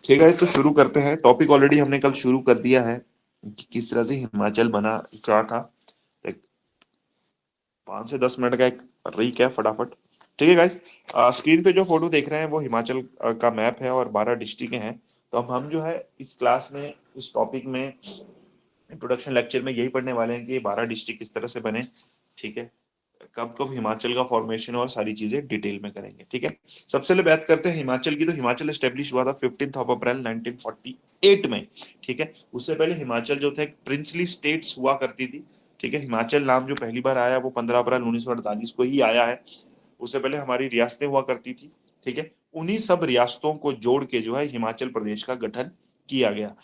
ठीक है, तो शुरू करते हैं। टॉपिक ऑलरेडी हमने कल शुरू कर दिया है कि किस तरह से हिमाचल बना, क्या था। एक 5 से 10 मिनट का एक रीकैप फटाफट। ठीक है गाइस, स्क्रीन पे जो फोटो देख रहे हैं वो हिमाचल का मैप है और 12 डिस्ट्रिक्ट हैं। तो अब हम जो है इस क्लास में, इस टॉपिक में, इंट्रोडक्शन लेक्चर में यही पढ़ने वाले हैं कि 12 डिस्ट्रिक्ट किस तरह से बने। ठीक है, कब कब हिमाचल का फॉर्मेशन और सारी चीजें डिटेल में करेंगे। ठीक है, सबसे पहले बात करते हैं हिमाचल की। तो हिमाचल एस्टेब्लिश हुआ था 15 अप्रैल 1948 में। ठीक है, उससे पहले हिमाचल जो थे प्रिंसली स्टेट्स हुआ करती थी। ठीक है, हिमाचल नाम जो पहली बार आया वो 15 अप्रैल 1948 को ही आया है। उससे पहले हमारी रियासतें हुआ करती थी। ठीक है, उन्हीं सब रियासतों को जोड़ के जो है हिमाचल प्रदेश का गठन किया गया।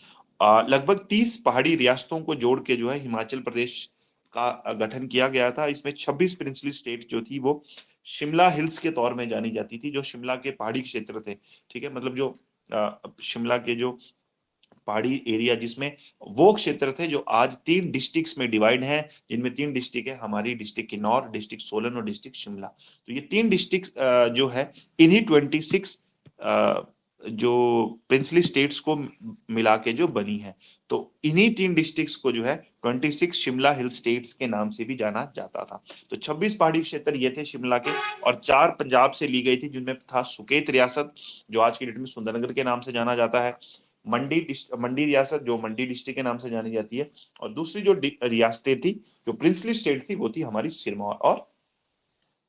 लगभग 30 पहाड़ी रियासतों को जोड़ के जो है हिमाचल प्रदेश का गठन किया गया था। इसमें 26 प्रिंसली स्टेट जो थी वो शिमला हिल्स के तौर में जानी जाती थी, जो शिमला के पहाड़ी क्षेत्र थे। ठीक है, मतलब जो शिमला के जो पहाड़ी एरिया, जिसमें वो क्षेत्र थे जो आज 3 डिस्ट्रिक्ट्स में डिवाइड हैं, जिनमें 3 डिस्ट्रिक्ट है हमारी, डिस्ट्रिक्ट किन्नौर, डिस्ट्रिक्ट सोलन और डिस्ट्रिक्ट शिमला। तो ये 3 डिस्ट्रिक्ट जो है इन्हीं 26 जो प्रिंसली स्टेट्स को मिला के जो बनी है। तो इन्हीं 3 डिस्ट्रिक्ट्स को जो है 26 शिमला हिल स्टेट्स के नाम से भी जाना जाता था। तो 26 पहाड़ी क्षेत्र ये थे शिमला के, और 4 पंजाब से ली गई थी, जिनमें था सुकेत रियासत जो आज की डेट में सुंदरनगर के नाम से जाना जाता है, मंडी रियासत जो मंडी डिस्ट्रिक्ट के नाम से जानी जाती है, और दूसरी जो रियासतें थी, जो प्रिंसली स्टेट थी, वो थी हमारी सिरमौर और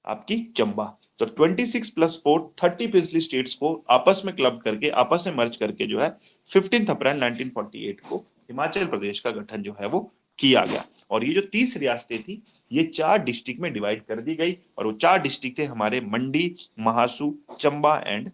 आपकी चंबा। तो 26 प्लस 4 30 प्रिंसली स्टेट्स को आपस में क्लब करके, आपस में मर्ज करके जो है 15 अप्रैल 1948 को हिमाचल प्रदेश का गठन जो है वो किया गया। और ये जो 30 रियासतें थी ये 4 डिस्ट्रिक्ट में डिवाइड कर दी गई, और वो 4 डिस्ट्रिक्ट थे हमारे मंडी, महासू, चंबा एंड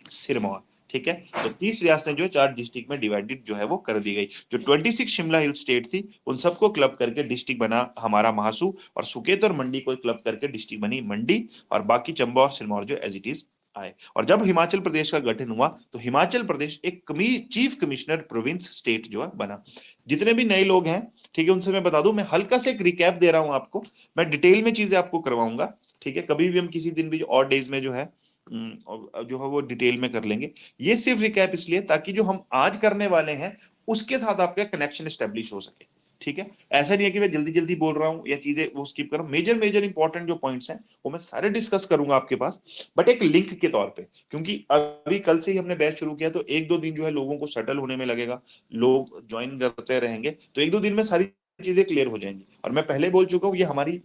सिरमौर। ठीक है, तो 30 रियासतें जो है 4 डिस्ट्रिक्ट में डिवाइडेड जो है वो कर दी गई। जो 26 शिमला हिल स्टेट थी उन सबको क्लब करके डिस्ट्रिक्ट बना हमारा महासू, और सुकेत और मंडी को क्लब करके डिस्ट्रिक्ट बनी मंडी, और बाकी चंबा और सिरमौर जो एज इट इज आए। और जब हिमाचल प्रदेश का गठन हुआ तो हिमाचल प्रदेश एक चीफ कमिश्नर प्रोविंस स्टेट जो है बना। जितने भी नए लोग हैं, ठीक है, उनसे मैं बता दूं, मैं हल्का से एक रिकैप दे रहा हूं आपको, मैं डिटेल में चीजें आपको करवाऊंगा। ठीक है, कभी भी हम किसी दिन भी और डेज में जो है जो है वो डिटेल में कर लेंगे। ये सिर्फ रिकैप इसलिए ताकि जो हम आज करने वाले हैं उसके साथ आपका कनेक्शन एस्टेब्लिश हो सके। ठीक है, ऐसा नहीं है कि मैं जल्दी जल्दी बोल रहा हूं या चीजें वो स्किप कर रहा हूं। मेजर मेजर इंपॉर्टेंट जो पॉइंट्स हैं वो मैं सारे डिस्कस करूंगा आपके पास, बट एक लिंक के तौर पे, क्योंकि अभी कल से ही हमने बैच शुरू किया, तो 1-2 दिन जो है लोगों को सेटल होने में लगेगा, लोग ज्वाइन करते रहेंगे, तो 1-2 दिन में सारी चीजें क्लियर हो जाएंगी। और मैं पहले बोल चुका हूँ, ये हमारी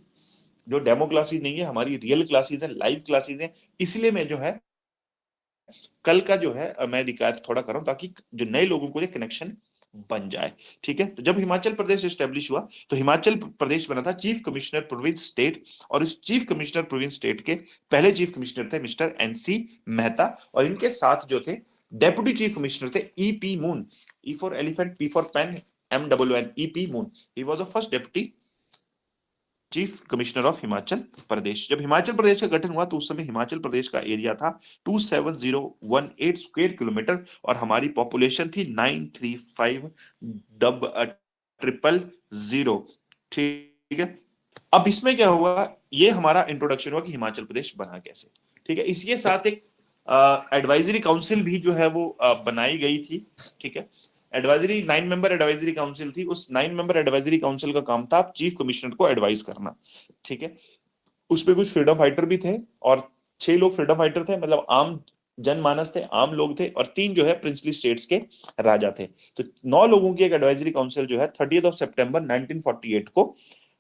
जो डेमो क्लासेस नहीं है, हमारी रियल क्लासेस है, लाइव क्लासेस है। इसलिए मैं जो है कल का जो है मैं दिक्कत थोड़ा कर रहा हूं ताकि जो नए लोगों को कनेक्शन बन जाए। ठीक है, तो जब हिमाचल प्रदेश एस्टेब्लिश हुआ तो हिमाचल प्रदेश बना था चीफ कमिश्नर प्रोविंस स्टेट, और इस चीफ कमिश्नर प्रोविंस स्टेट के पहले चीफ कमिश्नर थे मिस्टर एनसी मेहता, और इनके साथ जो थे डेप्यूटी चीफ कमिश्नर थे E P Moon, E for elephant, P for pen, M W N, E P Moon. He was the first deputy chief commissioner of Himachal Pradesh. जब हिमाचल प्रदेश का गठन हुआ तो उस समय हिमाचल प्रदेश का एरिया था 27018 स्क्वायर किलोमीटर, और हमारी पॉपुलेशन थी 935000। ठीक है, अब इसमें क्या हुआ, ये हमारा इंट्रोडक्शन हुआ कि हिमाचल प्रदेश बना कैसे। ठीक है, इसके साथ एक एडवाइजरी काउंसिल भी जो है वो बनाई गई थी। ठीक है, एडवाइजरी 9 मेंबर एडवाइजरी काउंसिल थी। उस 9 मेंबर एडवाइजरी काउंसिल का काम था चीफ कमिश्नर को एडवाइस करना। ठीक है, उसमें कुछ फ्रीडम फाइटर भी थे, और 6 लोग फ्रीडम फाइटर थे, मतलब आम जनमानस थे, आम लोग थे, और 3 जो है प्रिंसली स्टेट्स के राजा थे। तो 9 लोगों की एक एडवाइजरी काउंसिल जो है 30 सितंबर 1948 को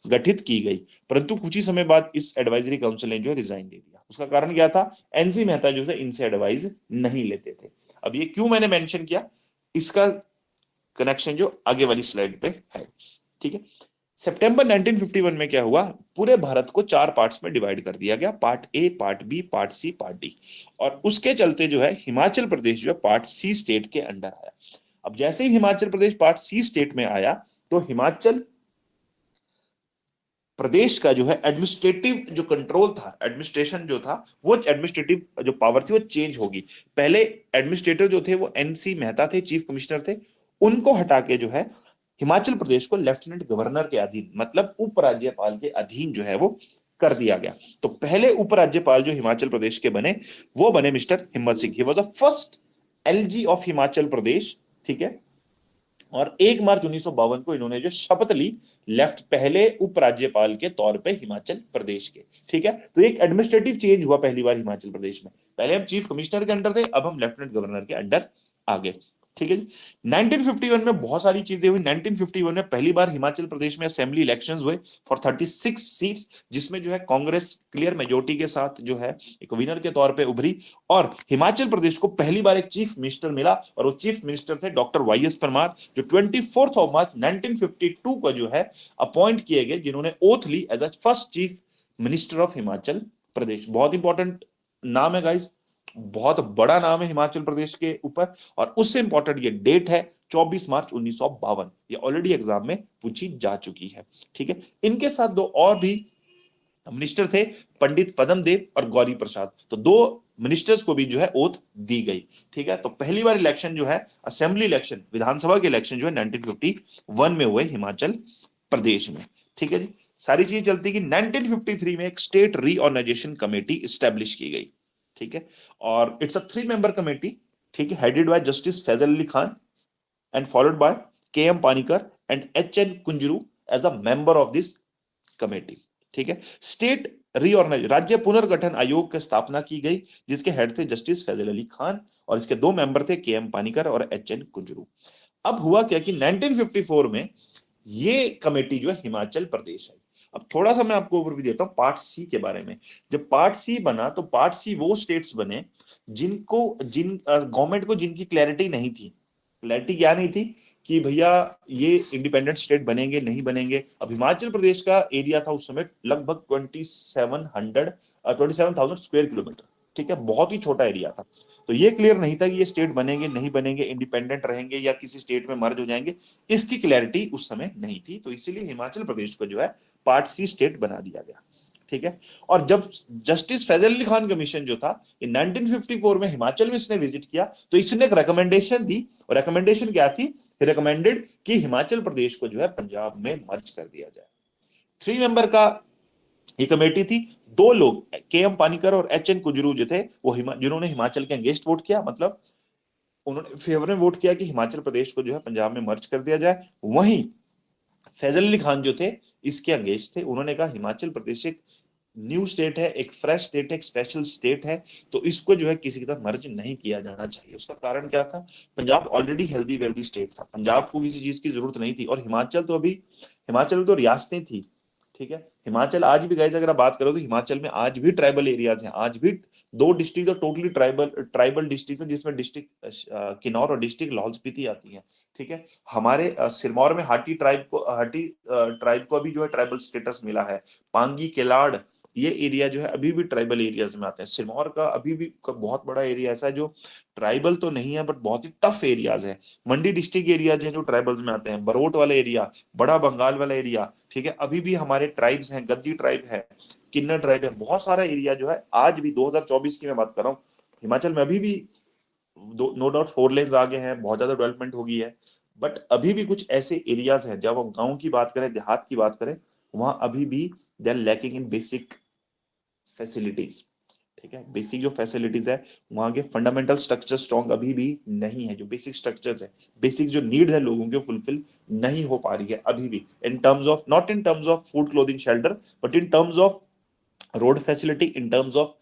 गठित की गई। परंतु कुछ ही समय बाद इस एडवाइजरी काउंसिल ने जो है रिजाइन दे दिया। उसका कारण क्या था, एनसी मेहता जो थे इनसे एडवाइस नहीं लेते थे। अब ये क्यों मैंने मेंशन किया, इसका कनेक्शन जो आगे वाली स्लाइड पे है। ठीक है, सितंबर 1951 में क्या हुआ, पूरे भारत को 4 पार्ट्स में डिवाइड कर दिया गया, part A, part B, part C, part D, और उसके चलते जो है हिमाचल प्रदेश जो है पार्ट सी स्टेट के अंडर आया। अब जैसे ही Himachal Pradesh part C state में आया तो हिमाचल प्रदेश का जो है एडमिनिस्ट्रेटिव जो कंट्रोल था, एडमिनिस्ट्रेशन जो था, वो एडमिनिस्ट्रेटिव जो पावर थी वो चेंज होगी। पहले एडमिनिस्ट्रेटर जो थे वो एनसी मेहता थे, चीफ कमिश्नर थे, उनको हटा के जो है हिमाचल प्रदेश को लेफ्टिनेंट गवर्नर के अधीन, मतलब उपराज्यपाल के अधीन जो है वो कर दिया गया। तो पहले उपराज्यपाल जो हिमाचल प्रदेश के बने वो बने mister Himmat Singh. He was the first LG of Himachal Pradesh, ठीक है। और 1 मार्च 1952 को इन्होंने जो शपथ ली लेफ्ट पहले उपराज्यपाल के तौर पे हिमाचल प्रदेश के, ठीक है। तो एक एडमिनिस्ट्रेटिव चेंज हुआ पहली बार हिमाचल प्रदेश में। पहले हम चीफ कमिश्नर के अंडर थे, अब हम लेफ्टिनेंट गवर्नर के अंडर आ गए, ठीक है जी। 1951 में बहुत सारी चीजें हुई। 1951 में पहली बार हिमाचल प्रदेश में असेंबली इलेक्शंस हुए फॉर 36 सीट्स, जिसमें जो है कांग्रेस क्लियर मेजोरिटी के साथ जो है एक विनर के तौर पे उभरी। और हिमाचल प्रदेश को पहली बार एक चीफ मिनिस्टर मिला, और वो चीफ मिनिस्टर थे डॉक्टर वाई एस परमार, जो 24 मार्च 1952 को जो है अपॉइंट किए गए, जिन्होंने ओथ ली as a first chief minister of Himachal Pradesh. बहुत इंपॉर्टेंट नाम है गाइस, बहुत बड़ा नाम है हिमाचल प्रदेश के ऊपर। और उससे इंपॉर्टेंट ये डेट है 24 मार्च 1952, ये ऑलरेडी एग्जाम में पूछी जा चुकी है, ठीक है। इनके साथ दो और भी मिनिस्टर थे, पंडित पदम देव और गौरी प्रसाद। तो दो मिनिस्टर्स को भी जो है ओथ दी गई, ठीक है। तो पहली बार इलेक्शन जो है असेंबली इलेक्शन, विधानसभा के इलेक्शन जो है 1951 में हुए हिमाचल प्रदेश में, ठीक है जी। सारी चीज चलती कि 1953 में एक स्टेट रीऑर्गेनाइजेशन कमेटी स्टैब्लिश की गई, ठीक है। और इट्स अ 3 मेंबर कमेटी, ठीक है, headed by justice Faizal Ali Khan and followed by K M Panikkar and H N Kunzru as a member of this committee, ठीक है। स्टेट रीऑर्गेनाइज राज्य पुनर्गठन आयोग की स्थापना की गई, जिसके हेड थे जस्टिस फैजल अली खान, और इसके 2 मेंबर थे के एम पानीकर और एच एन कुंजरू। अब हुआ क्या कि 1954 में ये कमेटी जो है हिमाचल प्रदेश आई। अब थोड़ा सा मैं आपको ओवरव्यू देता हूं पार्ट सी के बारे में। जब पार्ट सी बना तो पार्ट सी वो स्टेट्स बने जिन गवर्नमेंट को जिनकी क्लैरिटी नहीं थी। क्लैरिटी क्या नहीं थी कि भैया ये इंडिपेंडेंट स्टेट बनेंगे नहीं बनेंगे। अब हिमाचल प्रदेश का एरिया था उस समय लगभग 27,000 स्क्वायर किलोमीटर, ठीक है, बहुत ही छोटा एरिया था। तो ये क्लियर नहीं था कि ये स्टेट बनेंगे नहीं बनेंगे, इंडिपेंडेंट रहेंगे या किसी स्टेट में मर्ज हो जाएंगे, इसकी क्लैरिटी उस समय नहीं थी। तो इसीलिए हिमाचल प्रदेश को जो है पार्ट सी स्टेट बना दिया गया, ठीक है। और जब जस्टिस फैजल अली खान कमीशन जो था इन 1954 में हिमाचल में इसने विजिट किया, तो इसने एक रिकमेंडेशन दी। और रिकमेंडेशन क्या थी? रिकमेंडेड कि हिमाचल प्रदेश को जो है पंजाब में मर्ज कर दिया जाए। 3 मेंबर का ये कमेटी थी। 2 लोग के एम पानीकर और एच एन कुजरू जो थे वो जिन्होंने हिमाचल के अगेंस्ट वोट किया, मतलब उन्होंने फेवर में वोट किया कि हिमाचल प्रदेश को जो है पंजाब में मर्ज कर दिया जाए। वहीं फैजल अली खान जो थे इसके अगेंस्ट थे। उन्होंने कहा हिमाचल प्रदेश एक न्यू स्टेट है, एक फ्रेश स्टेट है, एक स्पेशल स्टेट है, तो इसको जो है किसी की तरह मर्ज नहीं किया जाना चाहिए। उसका कारण क्या था? Punjab already healthy wealthy state था, पंजाब को किसी चीज की जरूरत नहीं थी। और हिमाचल में तो रियासतें थी, ठीक है। हिमाचल आज भी गाइस अगर आप बात करो तो हिमाचल में आज भी ट्राइबल एरियाज हैं। आज भी 2 डिस्ट्रिक्ट तो टोटली ट्राइबल डिस्ट्रिक्ट है, जिसमें डिस्ट्रिक्ट किन्नौर और डिस्ट्रिक्ट लाहौल स्पीति आती है, ठीक है। हमारे सिरमौर में हाटी ट्राइब को अभी जो है ट्राइबल स्टेटस मिला है। पांगी केलाड़ ये एरिया जो है अभी भी ट्राइबल एरियाज में आते हैं। सिरमौर का अभी भी बहुत बड़ा एरिया ऐसा है जो ट्राइबल तो नहीं है बट बहुत ही टफ एरियाज है। मंडी डिस्ट्रिक्ट एरियाज हैं जो ट्राइबल्स में आते हैं। बरोट वाला एरिया, बड़ा बंगाल वाला एरिया, ठीक है, अभी भी हमारे ट्राइब्स हैं। गद्दी ट्राइब है, किन्नर ट्राइब है, बहुत सारा एरिया जो है आज भी 2024 की मैं बात कर रहा हूँ हिमाचल में अभी भी नो डाउट 4 लेन्स आ गए हैं, बहुत ज्यादा डेवलपमेंट हो गई है, बट अभी भी कुछ ऐसे एरियाज हैं जब हम गांव की बात करें, देहात की बात करें, वहां अभी भी they are lacking in basic facilities, ठीक है। बेसिक जो फैसिलिटीज है, वहां के फंडामेंटल स्ट्रक्चर स्ट्रॉन्ग अभी भी नहीं है। जो बेसिक स्ट्रक्चर्स है, बेसिक जो नीड्स है लोगों के फुलफिल नहीं हो पा रही है अभी भी, in terms of not in terms of food clothing shelter but in terms of road facility, in terms of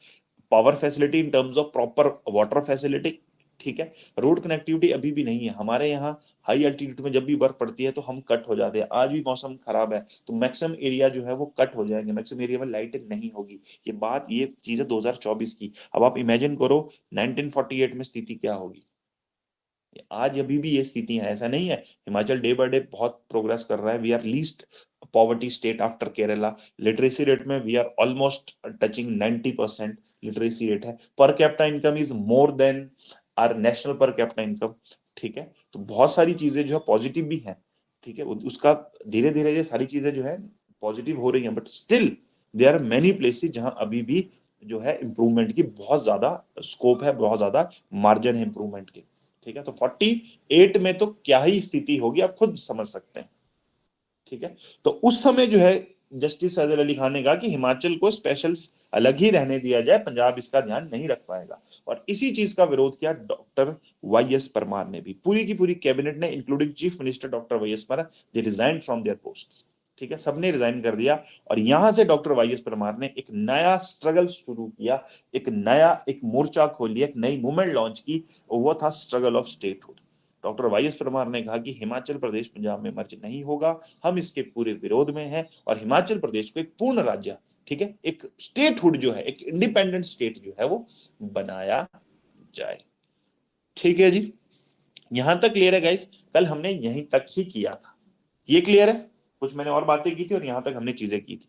power facility, in terms of proper water facility, ठीक है। रोड कनेक्टिविटी अभी भी नहीं है हमारे यहाँ। हाई एल्टीट्यूड में जब भी बर्फ पड़ती है तो हम कट हो जाते हैं। आज भी मौसम खराब है तो मैक्सिमम एरिया जो है वो कट हो जाएंगे, मैक्सिमम एरिया में लाइट नहीं होगी। ये चीज है 2024 की। अब आप इमेजिन करो 1948 में स्थिति क्या होगी। आज अभी भी ये स्थिति है, ऐसा नहीं है। हिमाचल डे बाय डे बहुत प्रोग्रेस कर रहा है। We are least poverty state after Kerala. Literacy rate में we are almost touching 90% literacy rate है। Per capita income is more than our national per capita income, ठीक है। तो बहुत सारी चीजें जो है पॉजिटिव भी हैं, ठीक है। उसका धीरे धीरे ये सारी चीजें जो है पॉजिटिव हो रही हैं, but still there are many places जहां अभी भी जो है इंप्रूवमेंट की बहुत ज्यादा स्कोप है, बहुत ज्यादा मार्जिन है इंप्रूवमेंट के, ठीक है। तो 48 में तो क्या ही स्थिति होगी आप खुद समझ सकते हैं, ठीक है। तो उस समय जो है जस्टिस फैजल अली खान ने कहा कि हिमाचल को स्पेशल अलग ही रहने दिया जाए, पंजाब इसका ध्यान नहीं रख पाएगा। और इसी चीज का विरोध किया डॉक्टर वाई एस परमार ने भी। पूरी की पूरी कैबिनेट ने including chief minister doctor Y S Parmar, they resign from their post. ठीक है, सबने रिजाइन कर दिया और यहां से डॉक्टर वाई एस परमार ने एक नया स्ट्रगल शुरू किया, एक मोर्चा खोल लिया, एक नई मूवमेंट लॉन्च की, वो था struggle of statehood. Doctor Y S Parmar ने कहा कि हिमाचल प्रदेश पंजाब में मर्ज नहीं होगा, हम इसके पूरे विरोध में हैं और हिमाचल प्रदेश को एक पूर्ण राज्य, ठीक है, एक स्टेटहुड जो है, एक इंडिपेंडेंट स्टेट जो है वो बनाया जाए। ठीक है जी, यहां तक क्लियर है गाइस? कल हमने यहीं तक ही किया था, ये क्लियर है? कुछ मैंने और बातें की थी और यहां तक हमने चीजें की थी।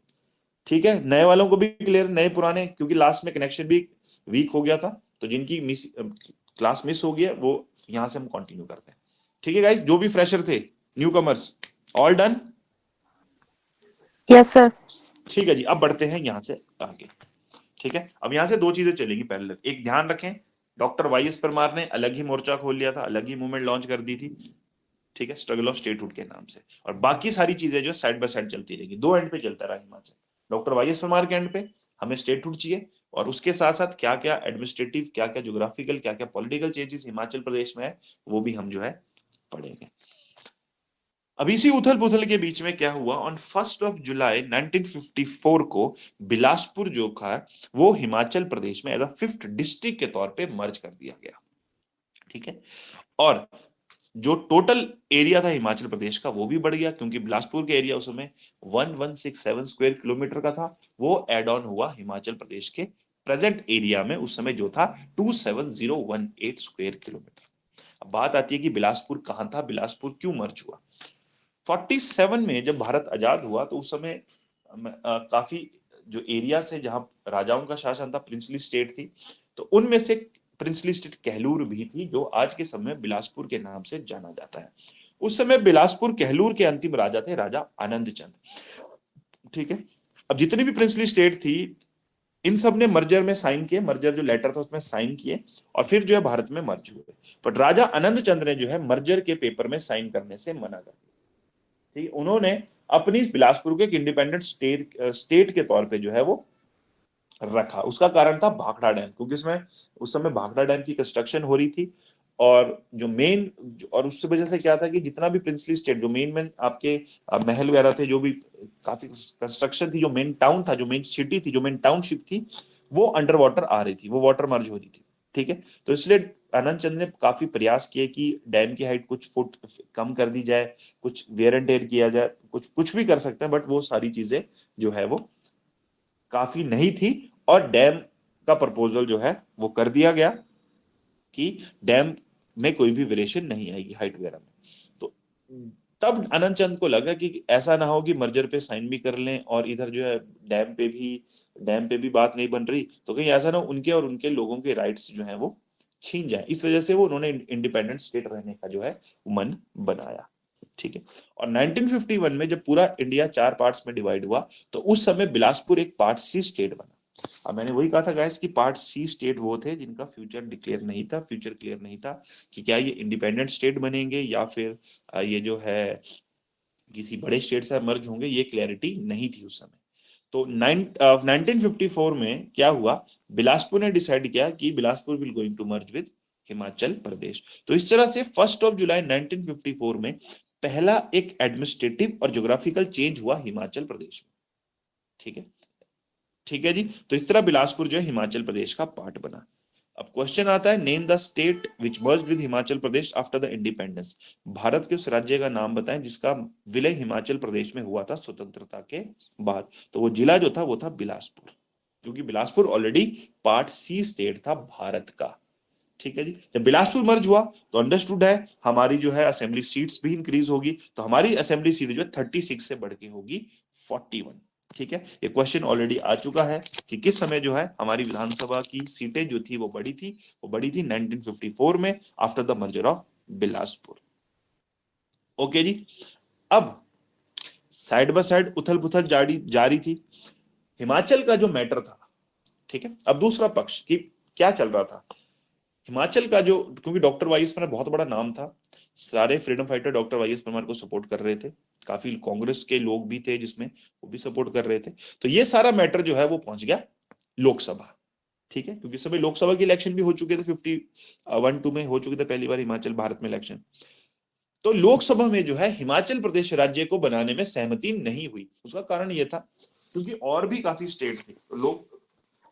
ठीक है, नए वालों को भी क्लियर, नए पुराने, क्योंकि लास्ट में कनेक्शन भी वीक हो गया था, तो जिनकी क्लास मिस हो गया वो यहां से हम कंटिन्यू करते हैं। ठीक है गाइस, जो भी फ्रेशर थे, new commerce, all done? Yes sir. ठीक है जी, अब बढ़ते हैं यहां से आगे। ठीक है, अब यहां से दो चीजें चलेगी पैरेलल। एक ध्यान रखें, डॉक्टर वाई एस परमार ने अलग ही मोर्चा खोल लिया था, अलग ही मूवमेंट लॉन्च कर दी थी, ठीक है, स्ट्रगल ऑफ स्टेटहुड के नाम से, और बाकी सारी चीजें जो साइड बाय साइड चलती रहेगी। दो एंड पे चलता रहा Himachal, doctor Y S Parmar के एंड पे हमें स्टेटहुड चाहिए, और उसके साथ साथ क्या क्या एडमिनिस्ट्रेटिव, क्या क्या ज्योग्राफिकल, क्या क्या पॉलिटिकल चेंजेस हिमाचल प्रदेश में है, वो भी हम जो है पढ़ेंगे। अब इसी उथल पुथल के बीच में क्या हुआ, ऑन 1 जुलाई 1954 को बिलासपुर जो था वो हिमाचल प्रदेश में एज अ 5th डिस्ट्रिक्ट के तौर पे मर्ज कर दिया गया। ठीक है, और जो टोटल एरिया था हिमाचल प्रदेश का वो भी बढ़ गया, क्योंकि बिलासपुर के एरिया उस समय 1167 स्क्वायर किलोमीटर का था, वो एड ऑन हुआ हिमाचल प्रदेश के प्रेजेंट एरिया में उस समय जो था 27018 स्क्वायर किलोमीटर। अब बात आती है कि बिलासपुर कहां था, बिलासपुर क्यों मर्ज हुआ। 47 में जब भारत आजाद हुआ तो उस समय काफी जो एरिया से जहां राजाओं का शासन था, प्रिंसली स्टेट थी, तो उनमें से प्रिंसली स्टेट कहलूर भी थी, जो आज के समय बिलासपुर के नाम से जाना जाता है। उस समय बिलासपुर कहलूर के अंतिम राजा थे राजा आनंद चंद। ठीक है, अब जितनी भी प्रिंसली स्टेट थी, इन सब ने मर्जर में साइन किए, मर्जर जो लेटर था उसमें साइन किए, और फिर जो है भारत में मर्ज हुए। बट राजा आनंद चंद ने जो है मर्जर के पेपर में साइन करने से मना कर दिया। ठीक, उन्होंने अपनी बिलासपुर को एक इंडिपेंडेंट स्टेट के तौर पे जो है वो रखा। उसका कारण था भाखड़ा डैम, क्योंकि उसमें उस समय भाखड़ा डैम की कंस्ट्रक्शन हो रही थी, और जो मेन, और उससे वजह से क्या था कि जितना भी प्रिंसली स्टेट, जो मेन मेन आपके महल वगैरह थे, जो भी काफी कंस्ट्रक्शन थी, जो मेन टाउन था, जो मेन सिटी थी, जो मेन टाउनशिप थी, वो अंडर वाटर आ रही थी, वो वाटर मर्ज हो रही थी। ठीक है, तो इसलिए आनंद चंद ने काफी प्रयास किए कि डैम की हाइट कुछ फुट कम कर दी जाए, कुछ वेयर एंड टेयर किया जाए, कुछ कुछ भी कर सकते हैं, बट वो सारी चीजें जो है वो काफी नहीं थी, और डैम का प्रपोजल जो है वो कर दिया गया कि डैम में कोई भी वेरिएशन नहीं आएगी हाइट वगैरह में। तो तब आनंद चंद को लगा कि ऐसा ना हो कि मर्जर पे साइन भी कर लें और इधर जो है डैम पे भी बात नहीं बन रही, तो कहीं ऐसा ना उनके और उनके लोगों के राइट्स जो है वो छीन जाए। इस वजह से वो उन्होंने इंडिपेंडेंट स्टेट रहने का जो है मन बनाया। ठीक है, और 1951 में जब पूरा इंडिया 4 पार्ट्स में डिवाइड हुआ, तो उस समय बिलासपुर एक पार्ट सी स्टेट बना। अब मैंने वही कहा था गाइस कि पार्ट सी स्टेट वो थे जिनका फ्यूचर डिक्लेयर नहीं था, फ्यूचर क्लियर नहीं था कि क्या ये इंडिपेंडेंट स्टेट बनेंगे या फिर ये जो है किसी बड़े स्टेट से मर्ज होंगे, ये क्लैरिटी नहीं थी उस समय। तो 1954 में क्या हुआ, बिलासपुर ने डिसाइड किया कि Bilaspur will going to merge with Himachal Pradesh. तो इस तरह से 1 जुलाई 1954 में पहला एक एडमिनिस्ट्रेटिव और ज्योग्राफिकल चेंज हुआ हिमाचल प्रदेश में। ठीक है, ठीक है जी, तो इस तरह बिलासपुर जो है हिमाचल प्रदेश का पार्ट बना। अब क्वेश्चन आता है, name the state which merged with Himachal Pradesh after the independence. Bharat के उस राज्य का नाम बताएं जिसका विलय हिमाचल प्रदेश में हुआ था स्वतंत्रता के बाद। तो वो जिला जो था वो था बिलासपुर, क्योंकि Bilaspur already part C state था भारत का। ठीक है जी, जब बिलासपुर मर्ज हुआ तो अंडरस्टूड है हमारी जो है असेंबली सीट्स भी इंक्रीज होगी, तो हमारी असेंबली सीट जो है 36 से बढ़ के होगी 41। ठीक है, ये क्वेश्चन ऑलरेडी आ चुका है कि किस समय जो है हमारी विधानसभा की सीटें जो थी वो बढ़ी थी, वो बढ़ी थी 1954 में after the merger of Bilaspur. Okay ji, अब साइड बाय साइड उथल पुथल जारी थी, हिमाचल का जो मैटर था। ठीक है, अब दूसरा पक्ष की क्या चल रहा था, हिमाचल का जो, क्योंकि डॉक्टर वाई एस परमार बहुत बड़ा नाम था, सारे freedom fighter doctor Y S Parmar को सपोर्ट कर रहे थे, काफी कांग्रेस के लोग भी थे जिसमें वो भी सपोर्ट कर रहे थे, तो ये सारा मैटर जो है वो पहुंच गया लोकसभा। ठीक है, क्योंकि समय लोकसभा के इलेक्शन भी हो चुके थे, 51-2 में हो चुके थे पहली बार हिमाचल भारत में इलेक्शन। तो लोकसभा में जो है हिमाचल प्रदेश राज्य को बनाने में सहमति नहीं हुई। उसका कारण यह था क्योंकि और भी काफी स्टेट थे, लोग,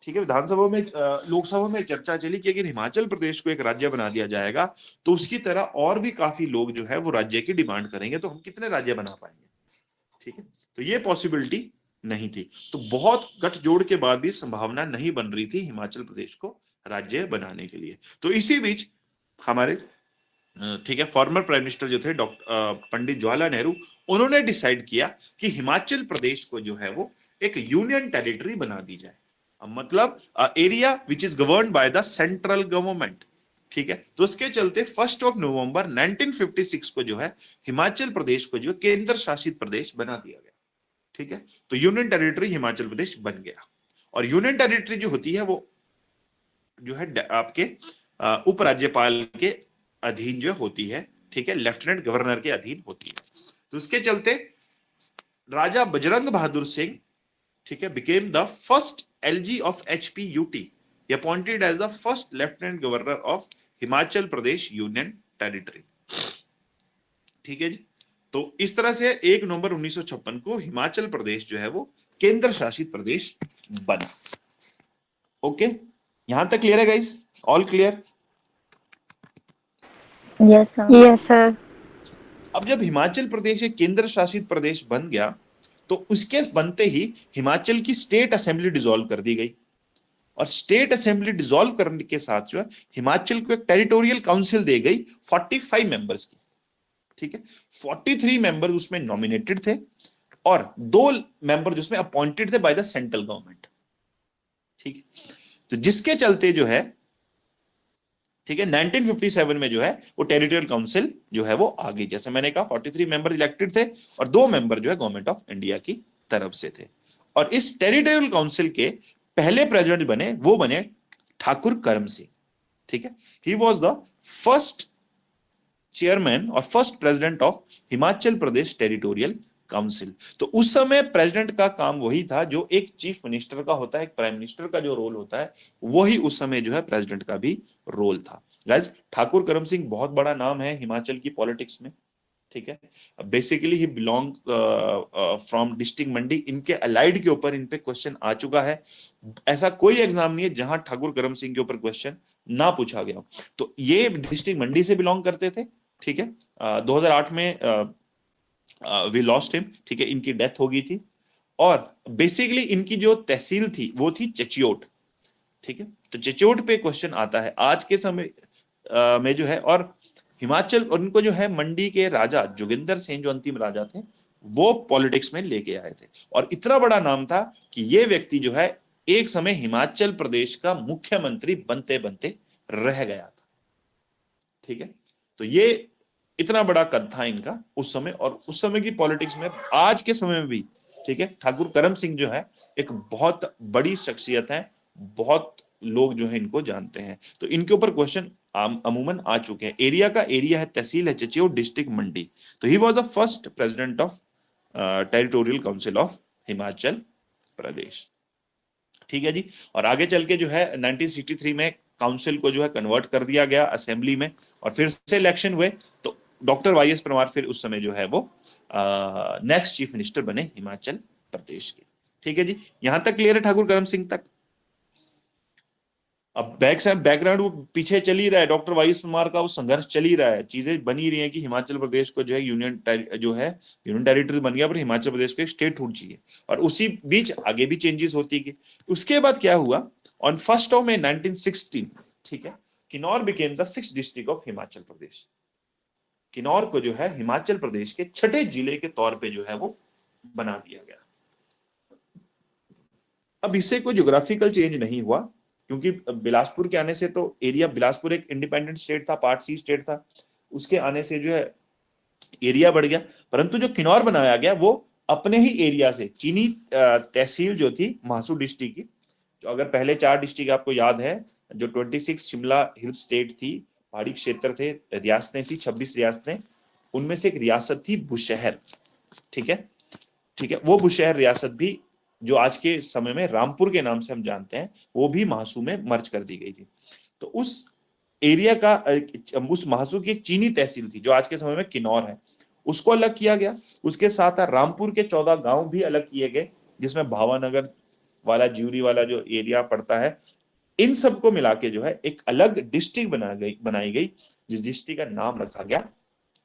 ठीक है, विधानसभा में लोकसभा में चर्चा चली कि अगर हिमाचल प्रदेश को एक राज्य बना दिया जाएगा तो उसकी तरह और भी काफी लोग जो है वो राज्य की डिमांड करेंगे, तो हम कितने राज्य बना पाएंगे, ठीक है। तो ये पॉसिबिलिटी नहीं थी, तो बहुत गठजोड़ के बाद भी संभावना नहीं बन रही थी हिमाचल प्रदेश को राज्य बनाने के लिए। तो इसी बीच हमारे, ठीक है, फॉर्मर प्राइम मिनिस्टर जो थे डॉक्टर पंडित जवाहरलाल नेहरू, उन्होंने डिसाइड किया कि हिमाचल प्रदेश को जो है वो एक यूनियन टेरिटरी बना दी जाए, मतलब area which is governed by the central government, ठीक है। तो उसके चलते 1 नवंबर 1956 को जो है हिमाचल प्रदेश को जो केंद्र शासित प्रदेश बना दिया गया, ठीक है। तो यूनियन टेरिटरी हिमाचल प्रदेश बन गया, और यूनियन टेरिटरी जो होती है वो जो है आपके उपराज्यपाल के अधीन जो होती है, ठीक है, लेफ्टिनेंट गवर्नर के अधीन होती है। तो उसके चलते राजा बजरंग बहादुर सिंह, ठीक है, became the first LG of HPUT, appointed as the first lieutenant governor of Himachal Pradesh union territory, ठीक है जी। तो इस तरह से 1 नवंबर 1956 को हिमाचल प्रदेश जो है वो केंद्र शासित प्रदेश बना। ओके, यहां तक क्लियर है guys? All clear? Yes sir. अब जब हिमाचल प्रदेश एक केंद्र शासित प्रदेश बन गया तो उसके बनते ही हिमाचल की स्टेट असेंबली डिसॉल्व कर दी गई, और स्टेट असेंबली डिसॉल्व करने के साथ जो है हिमाचल को एक टेरिटोरियल काउंसिल दे गई 45 मेंबर्स की, ठीक है। 43 मेंबर उसमें नॉमिनेटेड थे और 2 मेंबर जिसमें अपॉइंटेड थे बाय द सेंट्रल गवर्नमेंट, ठीक है। तो जिसके चलते जो है, ठीक है, 1957 में जो है वो टेरिटोरियल काउंसिल जो है वो आ गई। जैसे मैंने कहा 43 मेंबर इलेक्टेड थे और 2 मेंबर जो है गवर्नमेंट ऑफ इंडिया की तरफ से थे। और इस टेरिटोरियल काउंसिल के पहले प्रेसिडेंट बने, वो बने ठाकुर करम सिंह, ठीक है। He was the first chairman और first president of Himachal Pradesh territorial council. तो उस समय प्रेसिडेंट का काम वही था जो एक चीफ मिनिस्टर का होता है, एक प्राइम मिनिस्टर का जो रोल होता है, वही उस समय जो है प्रेसिडेंट का भी रोल था। गाइस, ठाकुर करम सिंह बहुत बड़ा नाम है हिमाचल की पॉलिटिक्स में, ठीक है। Basically he belong from district Mandi. इनके अलाइड के ऊपर इन पे क्वेश्चन आ चुका है, ऐसा कोई एग्जाम नहीं है जहां ठाकुर करम सिंह के ऊपर क्वेश्चन ना पूछा गया। तो ये डिस्ट्रिक्ट मंडी से बिलोंग करते थे, ठीक है। 2008 में वी लॉस्ट हिम, ठीक है, इनकी डेथ हो गई थी। और बेसिकली इनकी जो तहसील थी वो थी चचियोट, ठीक है। तो चचियोट पे क्वेश्चन आता है आज के समय में जो है। और हिमाचल, और इनको जो है मंडी के राजा जोगिंदर सिंह जो अंतिम राजा थे वो पॉलिटिक्स में लेके आए थे, और इतना बड़ा नाम था कि ये व्यक्ति जो है एक समय हिमाचल प्रदेश का मुख्यमंत्री बनते बनते रह गया था, ठीक है। तो ये इतना बड़ा कद था इनका उस समय, और उस समय की पॉलिटिक्स में आज के समय में भी, ठीक है, ठाकुर करम सिंह जो है एक बहुत बड़ी शख्सियत है, बहुत लोग जो है इनको जानते हैं। तो इनके ऊपर क्वेश्चन अमूमन आ चुके हैं। एरिया का एरिया है, तहसील है चचियोट, डिस्ट्रिक्ट मंडी। तो he was the first president of territorial council of Himachal Pradesh, ठीक है जी। और आगे चल के जो है 1963 में काउंसिल को जो है कन्वर्ट कर दिया गया असेंबली में, और फिर से इलेक्शन हुए तो डॉक्टर वाईएस परमार फिर उस समय जो है वो नेक्स्ट चीफ मिनिस्टर बने हिमाचल प्रदेश के, ठीक है जी। यहां तक क्लियर है ठाकुर करम सिंह तक? अब बैकग्राउंड वो पीछे चल ही रहा है, डॉक्टर वाईएस परमार का वो संघर्ष चल ही रहा है, चीजें बनी रही हैं कि हिमाचल प्रदेश को जो है यूनियन टेरिटरी बन गया, पर हिमाचल प्रदेश को एक स्टेट हुड चाहिए, और उसी बीच आगे भी चेंजेस होती गई। उसके बाद क्या हुआ, ऑन 1 मई 1916, ठीक है, Kinnaur became the 6th district of Himachal Pradesh. Kinnaur को जो है हिमाचल प्रदेश के 6ठे जिले के तौर पे जो है वो बना दिया गया। अब इससे कोई ज्योग्राफिकल चेंज नहीं हुआ, क्योंकि बिलासपुर के आने से तो एरिया, बिलासपुर एक इंडिपेंडेंट स्टेट था, पार्ट सी स्टेट था, उसके आने से जो है एरिया बढ़ गया। परंतु जो किन्नौर बनाया गया वो अपने ही एरिया से, चीनी तहसील जो थी महासू डिस्ट्रिक्ट की, जो अगर पहले 4 डिस्ट्रिक्ट आपको याद है, जो 26 शिमला हिल स्टेट थी, पहाड़ी क्षेत्र थे, रियासतें थी 26 रियासतें, उनमें से एक रियासत थी बुशहर, ठीक है, ठीक है। वो बुशहर रियासत भी जो आज के समय में रामपुर के नाम से हम जानते हैं, वो भी महासू में मर्ज कर दी गई थी। तो उस एरिया का उस महासू की एक चीनी तहसील थी जो आज के समय में किन्नौर है, उसको अलग किया गया। उसके साथ रामपुर के 14 गांव भी अलग किए गए, जिसमें भावानगर वाला, ज्यूरी वाला जो एरिया पड़ता है, इन सबको मिला के जो है एक अलग डिस्ट्रिक्ट बनाई गई, जिस डिस्ट्रिक्ट का नाम रखा गया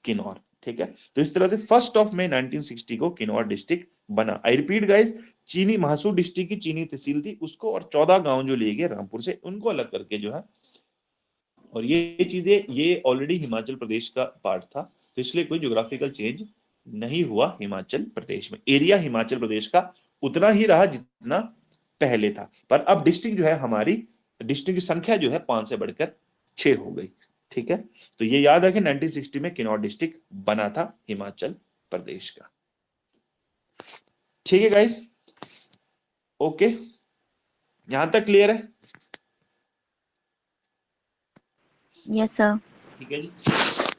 किन्नौर। ठीक है, तो इस तरह से 1 मई 1960 को किन्नौर डिस्ट्रिक्ट बना। आई रिपीट गाइस, चीनी महासू डिस्ट्रिक्ट की चीनी तहसील थी, उसको और 14 गांव जो लिए गए रामपुर से, उनको अलग करके जो है, और ये चीजें ये ऑलरेडी हिमाचल प्रदेश का पार्ट था, तो इसलिए कोई ज्योग्राफिकल चेंज नहीं हुआ हिमाचल प्रदेश में। एरिया हिमाचल प्रदेश का उतना ही रहा जितना पहले था, पर अब डिस्ट्रिक्ट जो है हमारी, डिस्ट्रिक्ट की संख्या जो है 5 से बढ़कर 6 हो गई। ठीक है, तो ये याद है कि 1960 में किन्नौर डिस्ट्रिक्ट बना था हिमाचल प्रदेश का। ठीक है गाइस, ओके, यहां तक क्लियर है? Yes sir. ठीक है जी।